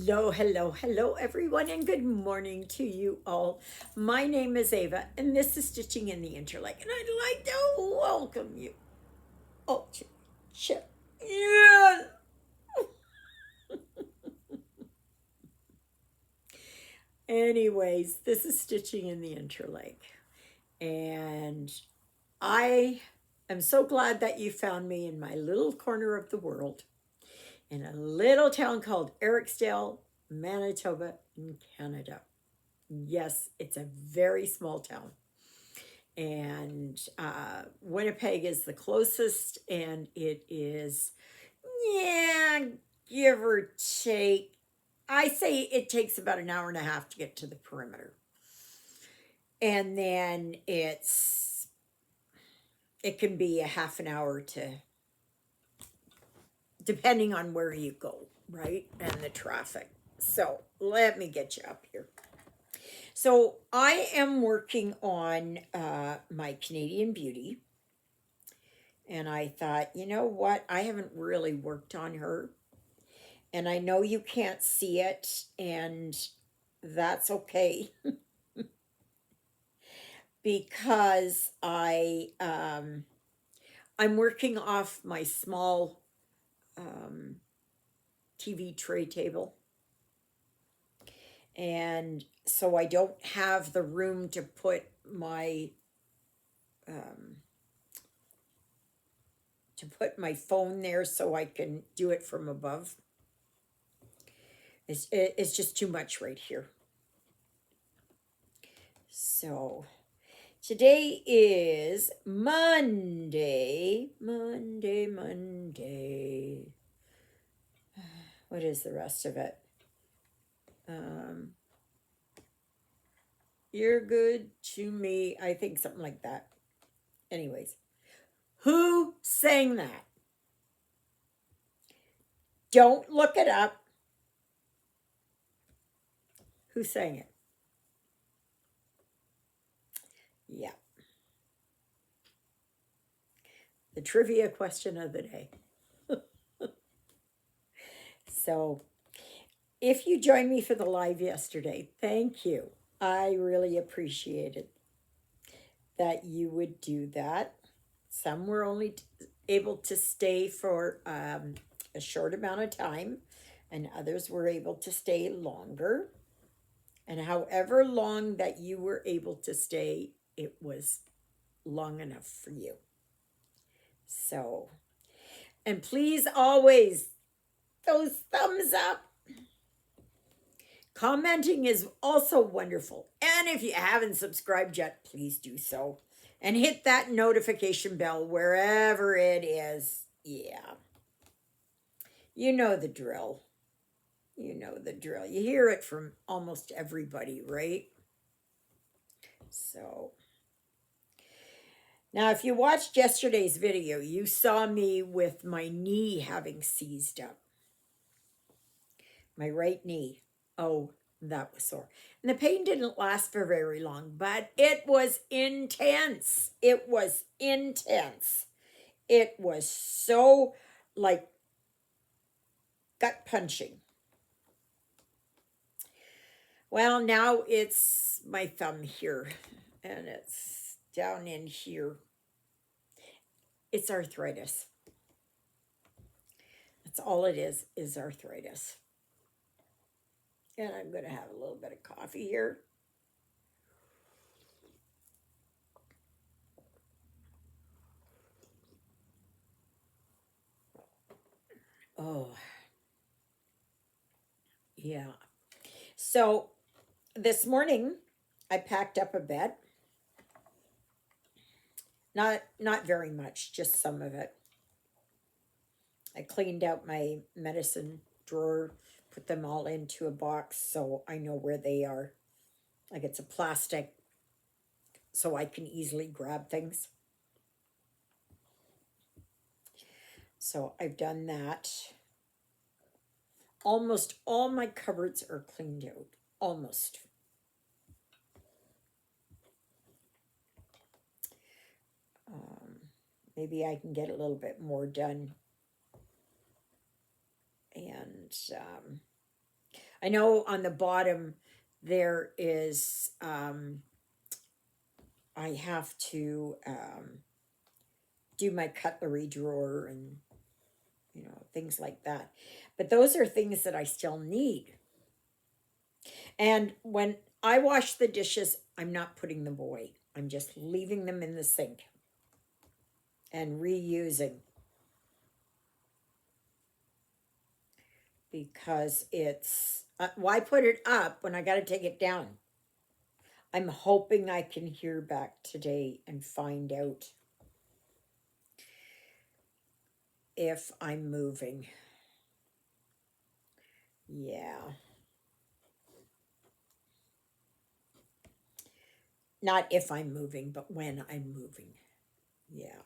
Hello, hello, hello, everyone, and good morning to you all. My name is Ava, and this is Stitching in the Interlake, and I'd like to welcome you. Oh, shit. Yeah. Anyways, this is Stitching in the Interlake, and I am so glad that you found me in my little corner of the world in a little town called Ericsdale, Manitoba, in Canada. Yes, it's a very small town. And Winnipeg is the closest, and it is, yeah, give or take. I say it takes about an hour and a half to get to the perimeter. And then it can be a half an hour to, depending on where you go, right? And the traffic. So let me get you up here. So I am working on my Canadian Beauty. And I thought, you know what? I haven't really worked on her. And I know you can't see it, and that's okay because I'm working off my small um, TV tray table. And so I don't have the room um, to put my phone there so I can do it from above. It's just too much right here. So today is Monday. Monday. What is the rest of it? Um, you're good to me. I think something like that. Anyways, who sang that? Don't look it up. Who sang it? Yeah. The trivia question of the day. So, if you joined me for the live yesterday, thank you. I really appreciated that you would do that. Some were only able to stay for a short amount of time, and others were able to stay longer. And however long that you were able to stay, it was long enough for you. So, and please always, those thumbs up. Commenting is also wonderful. And if you haven't subscribed yet, please do so. And hit that notification bell wherever it is. Yeah. You know the drill. You know the drill. You hear it from almost everybody, right? So, now if you watched yesterday's video, you saw me with my knee having seized up. My right knee. Oh, that was sore. And the pain didn't last for very long, but it was intense. It was intense. It was so like gut punching. Well, now it's my thumb here, and it's down in here. It's arthritis. That's all it is arthritis. And I'm going to have a little bit of coffee here. Oh, yeah. So this morning I packed up a bed. Not very much, just some of it. I cleaned out my medicine drawer, put them all into a box so I know where they are. Like it's a plastic so I can easily grab things. So I've done that. Almost all my cupboards are cleaned out. Almost. Maybe I can get a little bit more done. And I know on the bottom there is, I have to do my cutlery drawer and, things like that. But those are things that I still need. And when I wash the dishes, I'm not putting them away. I'm just leaving them in the sink and reusing, because it's, why put it up when I got to take it down? I'm hoping I can hear back today and find out if I'm moving. Yeah. Not if I'm moving, but when I'm moving. Yeah.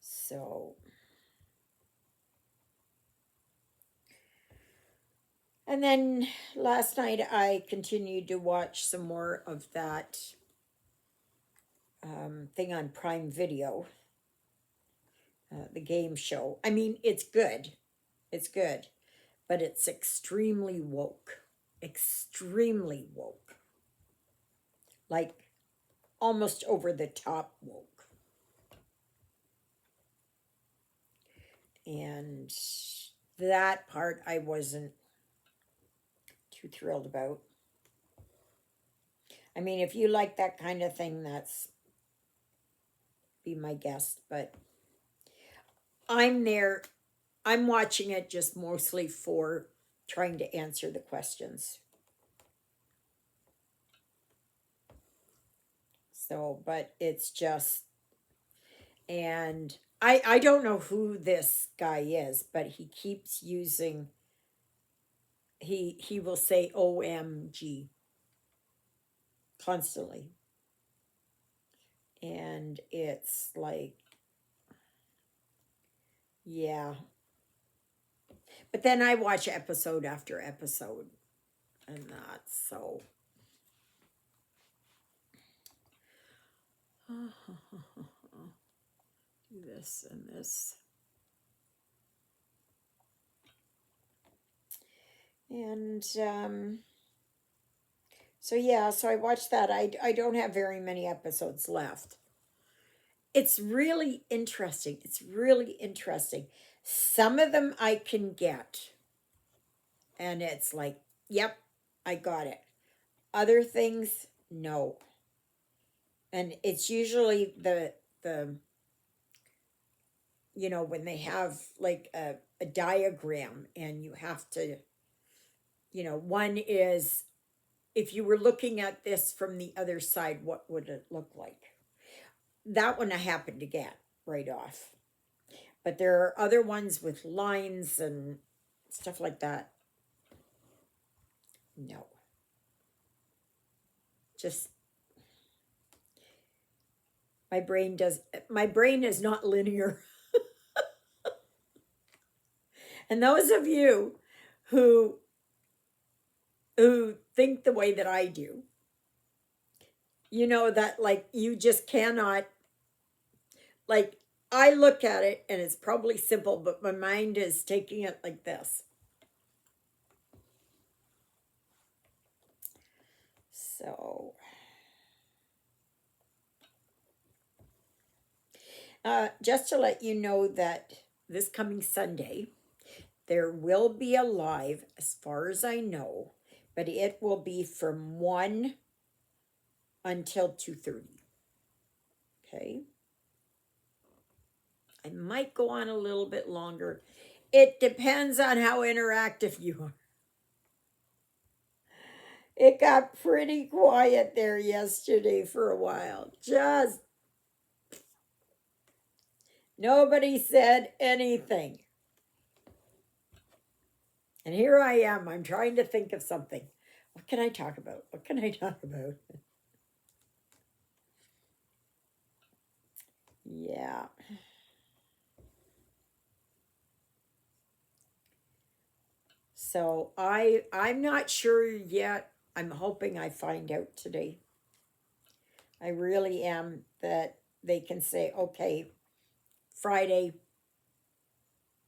So, and then last night I continued to watch some more of that thing on Prime Video, the game show. I mean, it's good. It's good. But it's extremely woke. Extremely woke. Like almost over the top woke. And that part I wasn't too thrilled about. I mean, if you like that kind of thing, that's be my guest. But I'm there. I'm watching it just mostly for trying to answer the questions. So, but it's just, and I don't know who this guy is, but he keeps using, he will say OMG constantly. And it's like, yeah. But then I watch episode after episode and that, so. Do this and this. And so yeah, so I watched that. I don't have very many episodes left. It's really interesting. It's really interesting. Some of them I can get. And it's like, yep, I got it. Other things, no. And it's usually the when they have like a diagram and you have to, one is, if you were looking at this from the other side, what would it look like? That one I happened to get right off. But there are other ones with lines and stuff like that. No. Just my brain is not linear. And those of you who think the way that I do, that like you just cannot, like, I look at it and it's probably simple, but my mind is taking it like this. So, just to let you know that this coming Sunday, there will be a live, as far as I know, but it will be from 1 until 2:30. Okay? I might go on a little bit longer. It depends on how interactive you are. It got pretty quiet there yesterday for a while. Just nobody said anything. And here I am. I'm trying to think of something. What can I talk about? What can I talk about? Yeah. So I'm not sure yet. I'm hoping I find out today. I really am, that they can say, okay, Friday,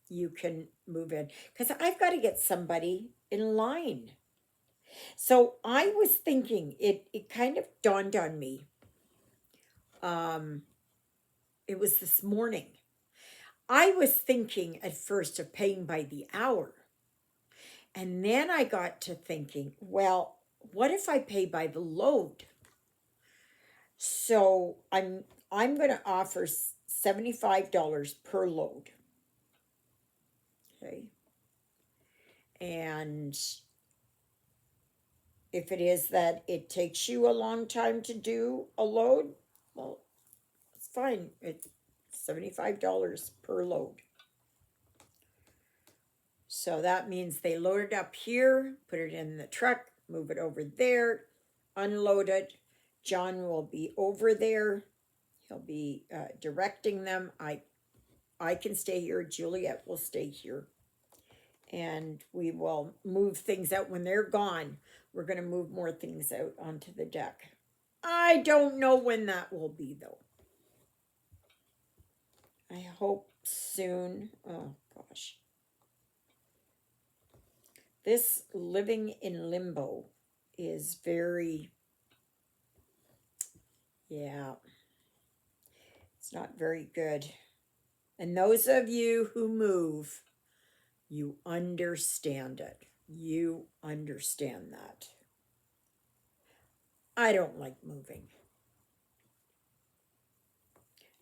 you can move in. Because I've got to get somebody in line. So I was thinking, it kind of dawned on me. Um, it was this morning. I was thinking at first of paying by the hour. And then I got to thinking, well, what if I pay by the load? So I'm going to offer $75 per load. Okay. And if it is that it takes you a long time to do a load, well, it's fine. It's $75 per load. So that means they load it up here, put it in the truck, move it over there, unload it. John will be over there. He'll be directing them. I can stay here. Juliet will stay here. And we will move things out when they're gone. We're going to move more things out onto the deck. I don't know when that will be, though. I hope soon. Oh, gosh. This living in limbo is very, yeah, it's not very good. And those of you who move, you understand it. You understand that. I don't like moving.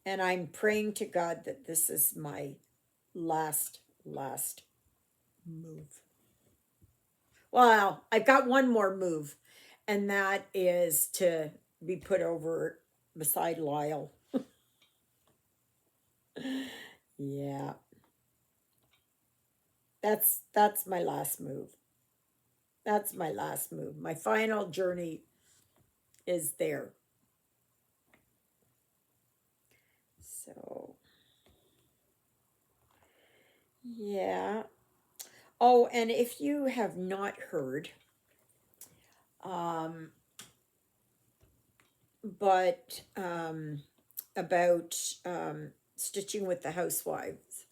And I'm praying to God that this is my last move. Well, I've got one more move, and that is to be put over beside Lyle. Yeah. That's my last move. That's my last move. My final journey is there. So, yeah. Oh, and if you have not heard, but about Stitching with the Housewives,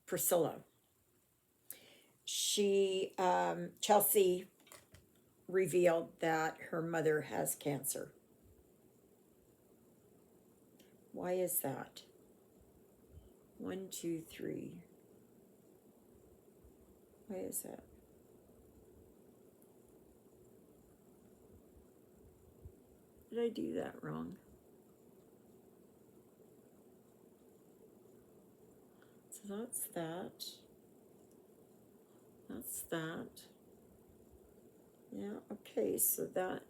Priscilla. Chelsea revealed that her mother has cancer. Why is that? 1, 2, 3. Why is that? Did I do that wrong? So that's that. That's that. Yeah, okay, so that.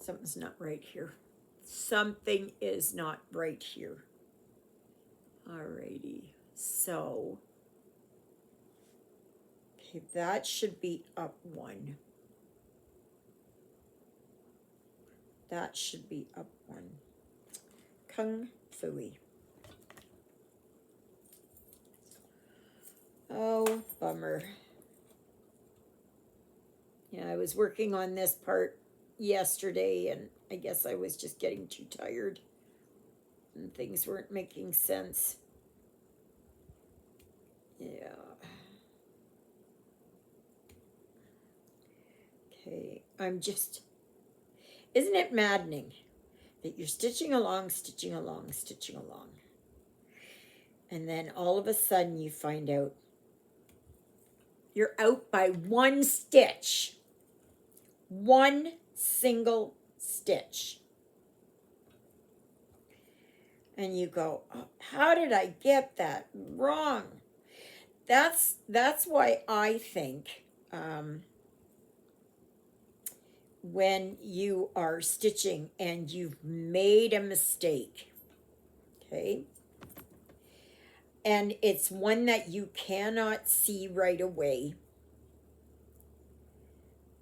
Something's not right here. Something is not right here. Alrighty, so. Okay, that should be up 1. That should be up 1. Kung Fui. Oh, bummer. Yeah, I was working on this part yesterday, and I guess I was just getting too tired, and things weren't making sense. Yeah. Okay, isn't it maddening that you're stitching along, and then all of a sudden you find out you're out by 1 stitch. 1 single stitch. And you go, oh, how did I get that wrong? That's why I think when you are stitching and you've made a mistake, okay, and it's one that you cannot see right away,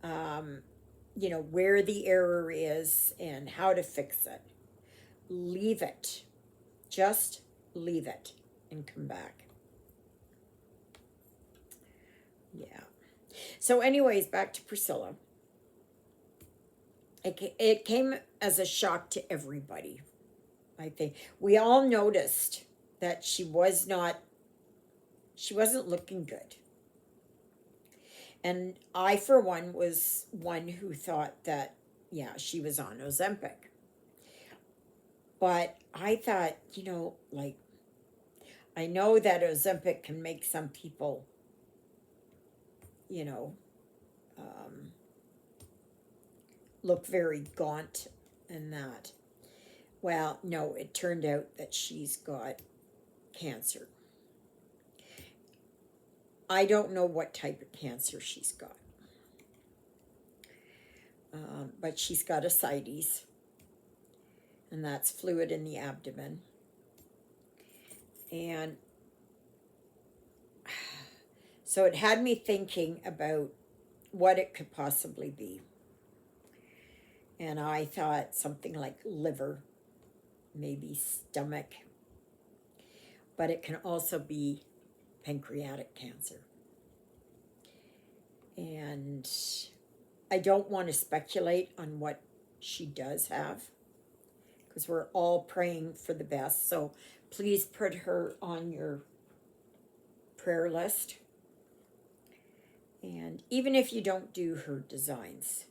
you know, where the error is and how to fix it, leave it. Just leave it and come back. Yeah. So anyways, back to Priscilla. It came as a shock to everybody. I think we all noticed that she wasn't looking good. And I, for one, was one who thought that, yeah, she was on Ozempic. But I thought, like, I know that Ozempic can make some people, you know, um, look very gaunt and that. Well, no, it turned out that she's got cancer. I don't know what type of cancer she's got. But she's got ascites, and that's fluid in the abdomen. And so it had me thinking about what it could possibly be. And I thought something like liver, maybe stomach, but it can also be pancreatic cancer. And I don't want to speculate on what she does have, because we're all praying for the best. So please put her on your prayer list. And even if you don't do her designs,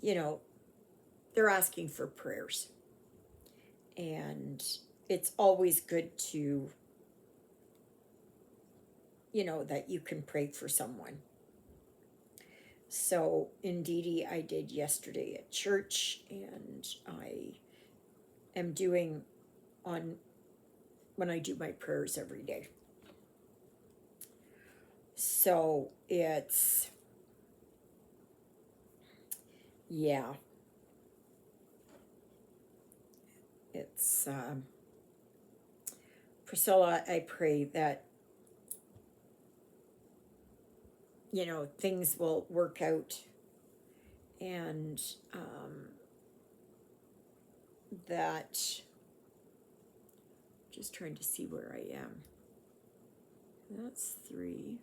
they're asking for prayers. And it's always good to, that you can pray for someone. So indeed, I did yesterday at church, and I am doing when I do my prayers every day. So it's, yeah, it's, Priscilla, I pray that, things will work out, and that, just trying to see where I am. That's 3.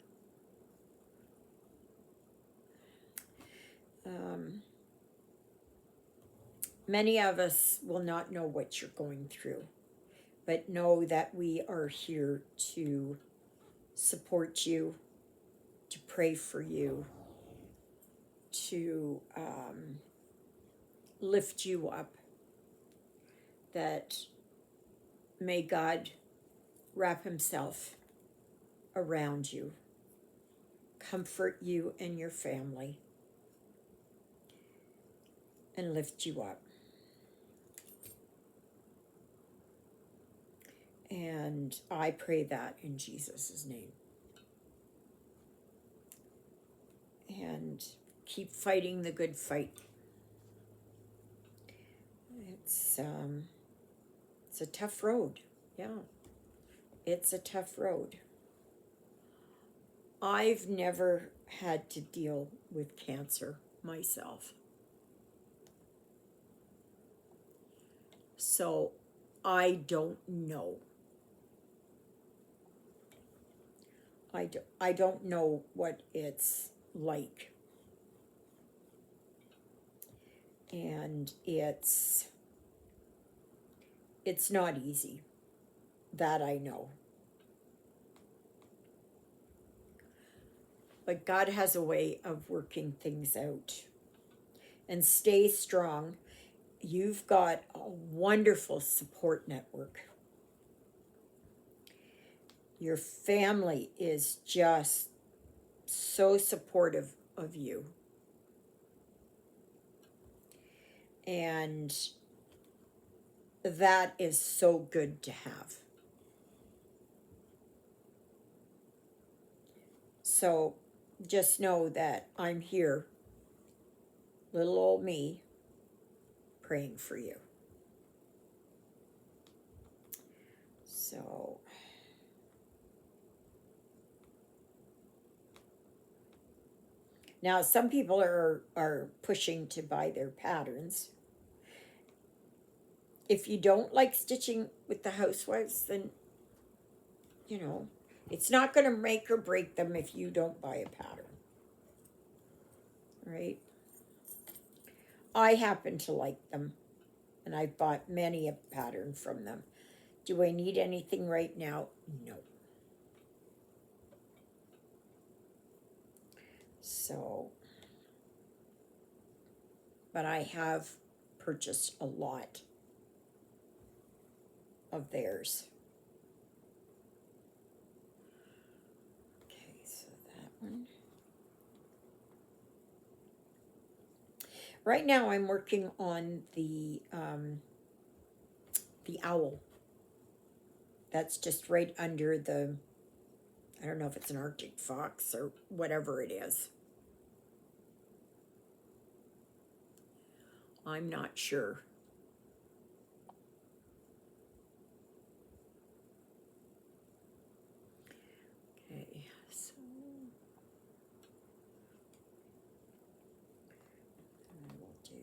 Many of us will not know what you're going through, but know that we are here to support you, to pray for you, to lift you up, that may God wrap himself around you, comfort you and your family, and lift you up. And I pray that in Jesus' name. And keep fighting the good fight. It's a tough road. Yeah, it's a tough road. I've never had to deal with cancer myself. So I don't know. I don't know what it's like. And it's not easy. That I know. But God has a way of working things out. And stay strong. You've got a wonderful support network. Your family is just so supportive of you. And that is so good to have. So just know that I'm here, little old me, praying for you. So now some people are pushing to buy their patterns. If you don't like stitching with the housewives, then, it's not going to make or break them if you don't buy a pattern. right? I happen to like them, and I've bought many a pattern from them. Do I need anything right now? No. So, but I have purchased a lot of theirs. Okay, so that one. Right now I'm working on the owl. That's just right under the, I don't know if it's an Arctic fox or whatever it is. I'm not sure. Okay, so I will do,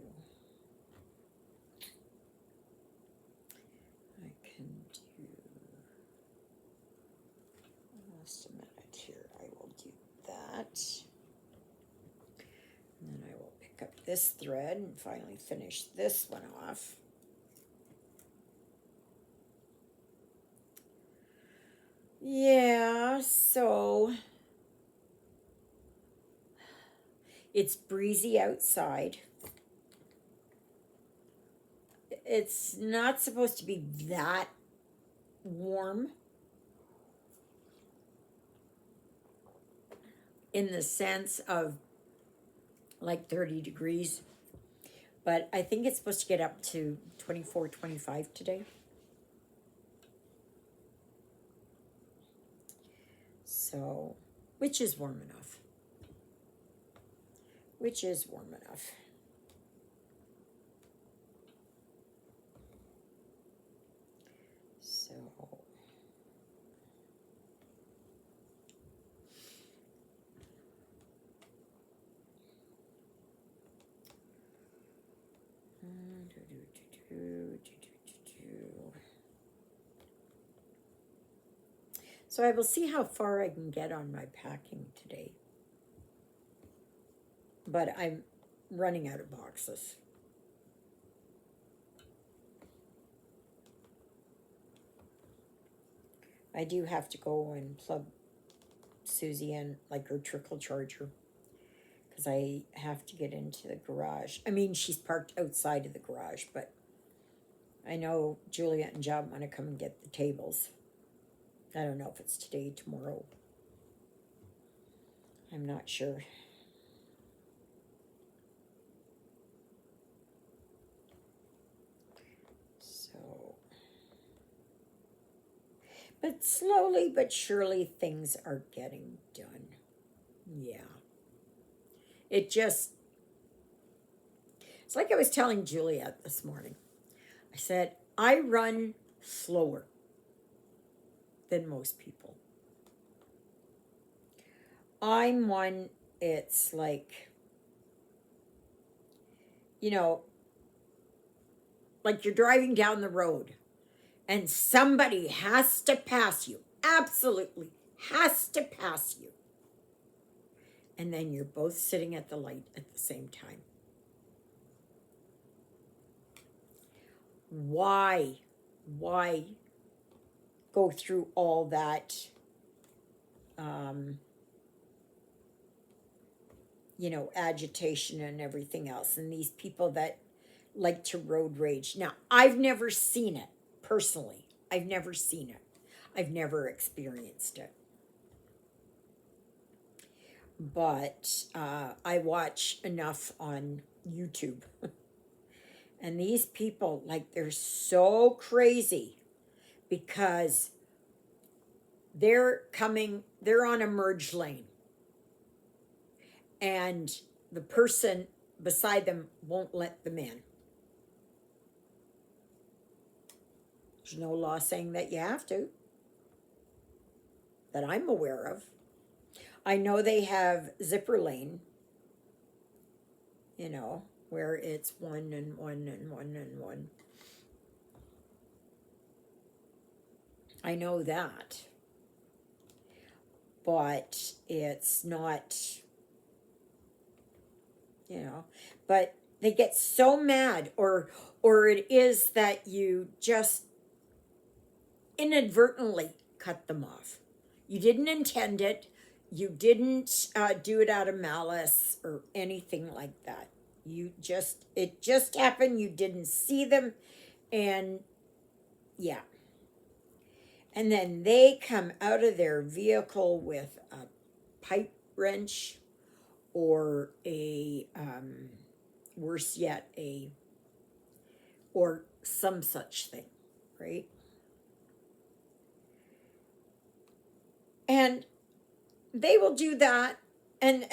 I can do, just a minute here, I will do that. And then I will pick up this thread and finally finish this one off. Yeah, so it's breezy outside. It's not supposed to be that warm in the sense of like 30 degrees, but I think it's supposed to get up to 24, 25 today. So, which is warm enough. Which is warm enough. So, so I will see how far I can get on my packing today. But I'm running out of boxes. I do have to go and plug Susie in, like her trickle charger, because I have to get into the garage. I mean, she's parked outside of the garage, but I know Juliet and John want to come and get the tables. I don't know if it's today, tomorrow. I'm not sure. So, but slowly but surely things are getting done. Yeah. It just, it's like I was telling Juliet this morning. I said, I run slower than most people. I'm one, it's like, you know, like you're driving down the road and somebody has to pass you, absolutely has to pass you. And then you're both sitting at the light at the same time. Why go through all that, agitation and everything else, and these people that like to road rage? Now, I've never seen it personally. I've never seen it. I've never experienced it. But I watch enough on YouTube. And these people, like, they're so crazy because they're on a merge lane. And the person beside them won't let them in. There's no law saying that you have to, that I'm aware of. I know they have zipper lane, where it's 1 and 1 and 1 and 1. I know that. But it's not, you know, but they get so mad, or it is that you just inadvertently cut them off. You didn't intend it. You didn't do it out of malice or anything like that. It just happened. You didn't see them. And yeah. And then they come out of their vehicle with a pipe wrench or worse yet, or some such thing, right? And they will do that, and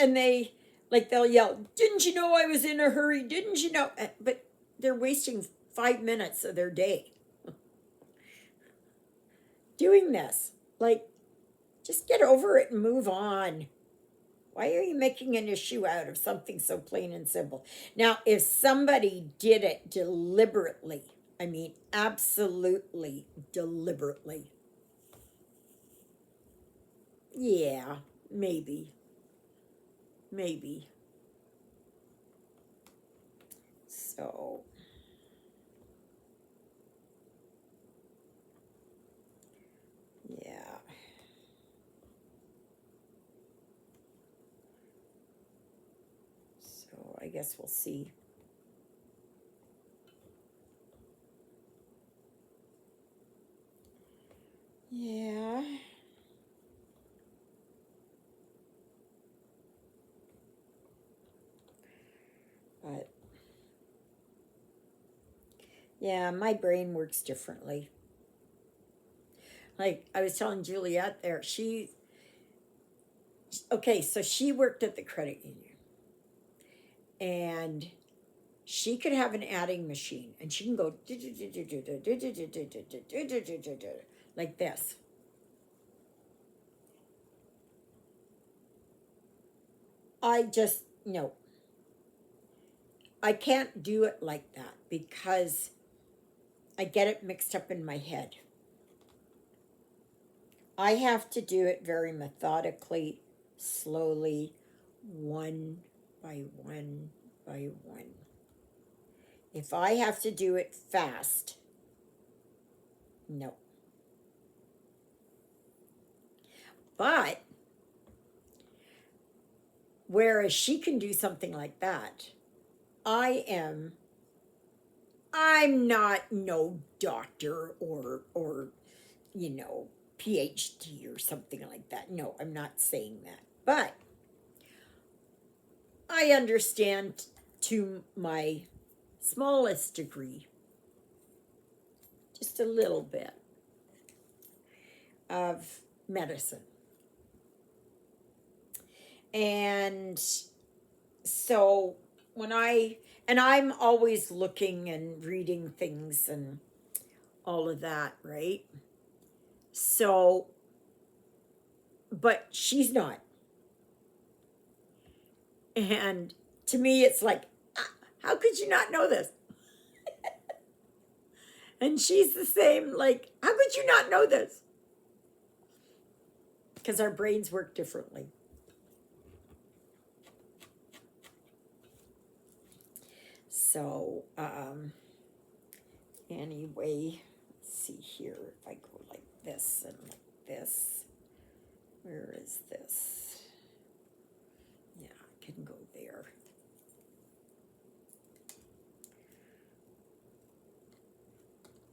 they'll yell, "Didn't you know I was in a hurry? Didn't you know?" But they're wasting 5 minutes of their day doing this. Like, just get over it and move on. Why are you making an issue out of something so plain and simple? Now, if somebody did it deliberately, I mean, absolutely deliberately, yeah, maybe. Maybe. So, yeah. So, I guess we'll see. Yeah. But, yeah, my brain works differently. Like I was telling Juliet there, okay, so she worked at the credit union, and she could have an adding machine, and she can go like this. I just, no, I can't do it like that because I get it mixed up in my head. I have to do it very methodically, slowly, one by one by one. If I have to do it fast, no. But whereas she can do something like that, I am I'm not no doctor or you know, PhD or something like that. No, I'm not saying that. But I understand to my smallest degree, just a little bit of medicine. And so and I'm always looking and reading things and all of that, right? So, but she's not. And to me, it's like, how could you not know this? And she's the same, like, how could you not know this? Because our brains work differently. So, anyway, let's see here. If I go like this and like this, where is this? Yeah, I can go there.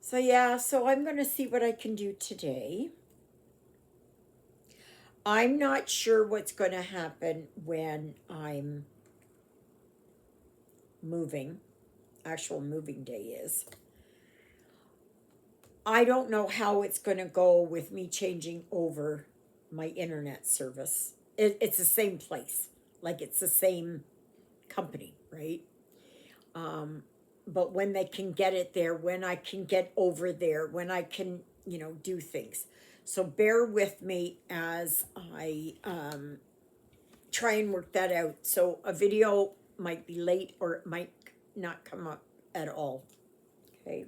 So, yeah, so I'm going to see what I can do today. I'm not sure what's going to happen when I'm moving. Actual moving day is. I don't know how it's going to go with me changing over my internet service. It's the same place, like it's the same company, right? But when they can get it there, when I can get over there, when I can, do things. So bear with me as I try and work that out. So a video might be late or it might not come up at all. Okay.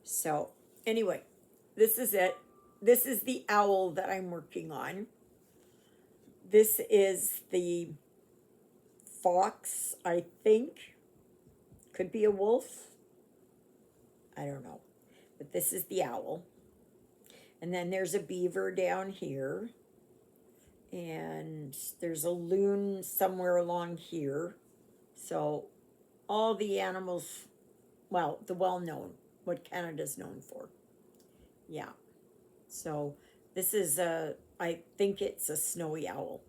So anyway, this is it. This is the owl that I'm working on. This is the fox, I think. Could be a wolf. I don't know. But this is the owl. And then there's a beaver down here. And there's a loon somewhere along here. So all the animals, well, the well-known, what Canada's known for. Yeah. So this is I think it's a snowy owl.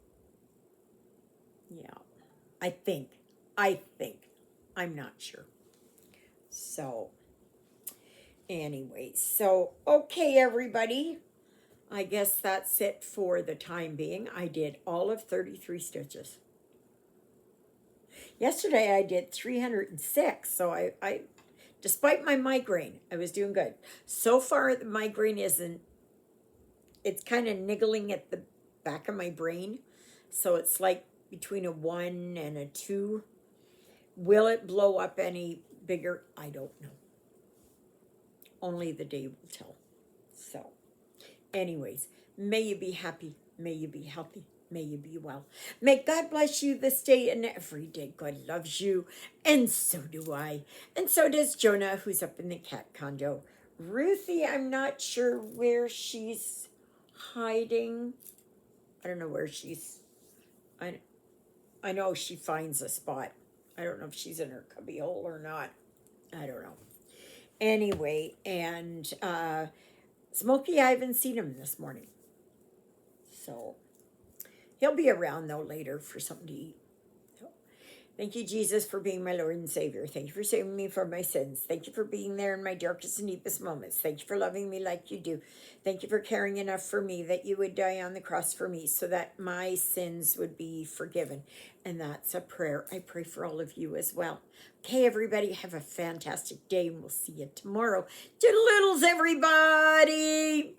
Yeah. I think. I think. I'm not sure. So anyway, so okay, everybody. I guess that's it for the time being. I did all of 33 stitches. Yesterday I did 306, so I despite my migraine, I was doing good. So far the migraine isn't, it's kind of niggling at the back of my brain. So it's like between a 1 and a 2. Will it blow up any bigger? I don't know. Only the day will tell. So, anyways, may you be happy. May you be healthy. May you be well. May God bless you this day and every day. God loves you, and so do I. And so does Jonah, who's up in the cat condo. Ruthie, I'm not sure where she's hiding. I don't know where she's. I know she finds a spot. I don't know if she's in her cubbyhole or not. I don't know. Anyway, and Smokey, I haven't seen him this morning. So he'll be around though later for something to eat. So, thank you, Jesus, for being my Lord and Savior. Thank you for saving me from my sins. Thank you for being there in my darkest and deepest moments. Thank you for loving me like you do. Thank you for caring enough for me that you would die on the cross for me so that my sins would be forgiven. And that's a prayer I pray for all of you as well. Okay, everybody, have a fantastic day, and we'll see you tomorrow. Toodle-oodles, everybody!